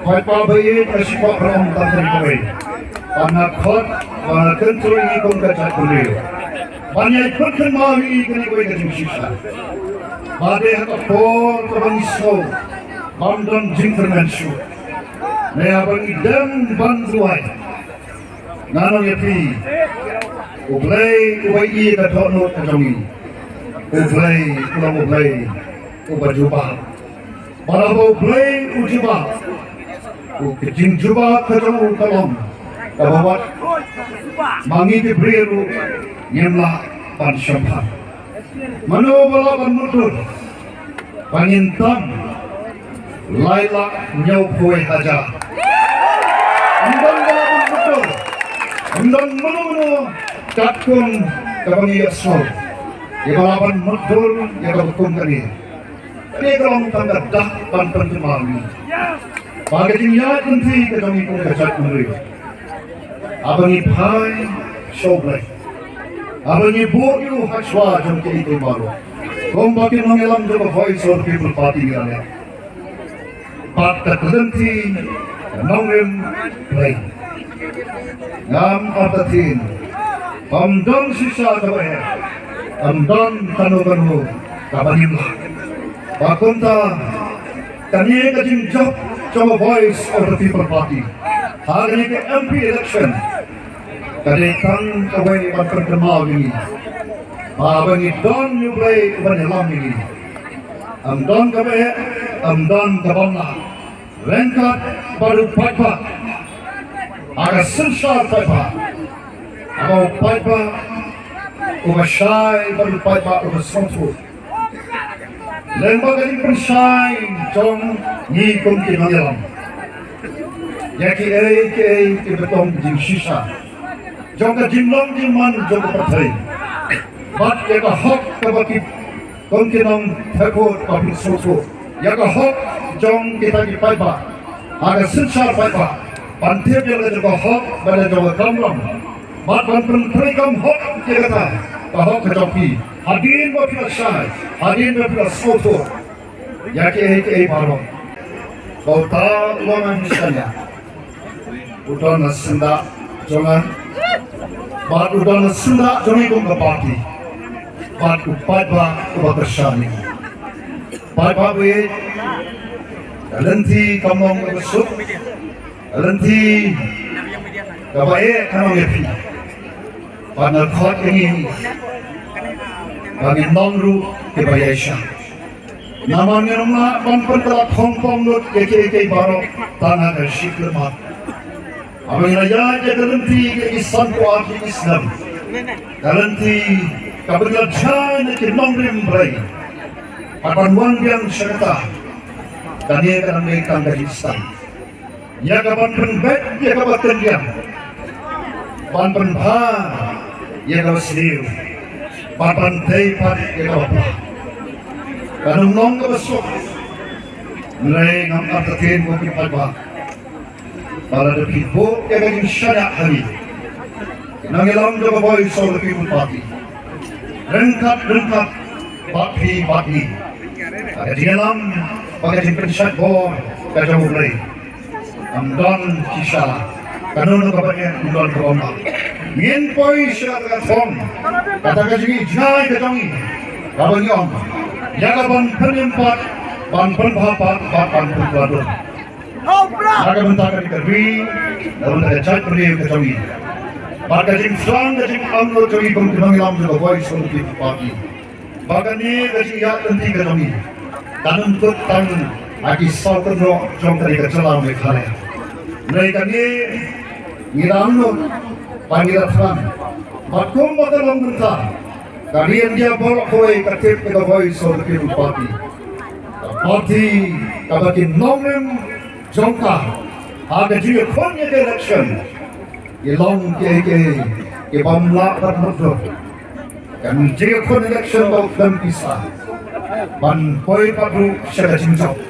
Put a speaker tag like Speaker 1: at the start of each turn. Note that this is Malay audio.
Speaker 1: Koi pa bayi kasih kau perom tantri koi. Panakot kentul ini kau kacak kuliah. Banyak perken mari kini koi kacing sisa. Badai hak por kebangsau. Bandan jingtermensu. Naya bagi dan bantuai. Nano yapi. Ublay ubai katonot kajongi. Ublay ulang ublay ubajubah. Barabo ublay ujubah. Kecing jubah kajong kalong. Kabawat mangi dibriru nyemlah pan syampan. Mano bala pan mutur. Pangintam Laila nyau kue haja. Undang bala pan mutur. Undang mano katkun kabangi asal. Ibala pan mutur yang kabukum kani. Kani kalong tangga dah pan pentemami. Bagaimana niat nanti kami pun kacau mereka. Abangi pai soblay. Abangi boyu hakswa jam ke itu baru. Kombakin mengelam juga voice of people party ni. Pat terhenti nongem play. Ngam atatin. Amdan sisa kabaya. Amdan kanu kabanimlah. Pakunta kani kajim job. Coba voice of the people party. Hari ini MP election. Kadang kawai bakal kemal ini. Abang ini don nyublai banyalam ini. Don kawai, don kabamna. Rengkat baru paipa. Agak sensar paipa. Abang paipa. Umasyai baru paipa umasonsu. Lembaga ini persai jong ni kumti mengelam. Yaki ke betong jing sisa. Jong ka jimlong jingman jong pertai. Bat yaka hok kabaki kumti nong tekut kapit soso. Yaka hok jong kita di paipa. Aga sensar paipa. Pantip yang juga hok pada jong kamlam. Bat ban perikam hok kata. Kahok kejoki. Hadin bapila syai. Hadin bapila soto. Yaki baru. Kau tak ulangan misalnya. Udah nasendak jangan. Bat udah nasendak jangan ikut kepati. Bat upat bah ubat bersani. Bat bawe. Lenti kamong besuk. Lenti kabaye kamong epi. Bat nakot ini. Bagi nongru kebayasya. Namanya nama banpen telah Hongkong lut keke baru tanah dan syiklemat. Abang raja terhenti ke Islam kuat Islam. Terhenti kabelah jana ke nongrim berai. Akan wan yang syarita. Dan ia akan menekan dari Islam. Ia kapan penbet, ia kapan tendiam. Banpen bha, ia kapan seliu. Papan teipat yang apa? Kalau nong ke besok, mulai ngam artatin mungkin apa? Para depipo yang kami syarat hari, nangilang juga boy soal people party, rengkat party, ada di dalam pakai jemput boy kacau mulai, amdan kisah, kanun kabarnya amdan keromah. Yen poi syarat katong kata kaji jai kajongi kabang yong jaga ban penempat ban penbapat ban penbadur jaga bentar kerbi dalam terjadi pergi kajongi baga jing slang kaji amlo kaji bangkang lam juga voice on the party baga ni kaji ya nanti kajongi tanun kut tang aki sautan ro jong kari kacalam lekhare mereka ni ngiramno panggilan Tuhan. Makum makalang mentah. Kalian dia bolak koi katip kita koi sorti party. Party kabakin nongem jongka. Aga juga konya election. Ilong ke bamla bermutu. Kan juga konya election bau dan pisah. Ban koi padu syada cincok.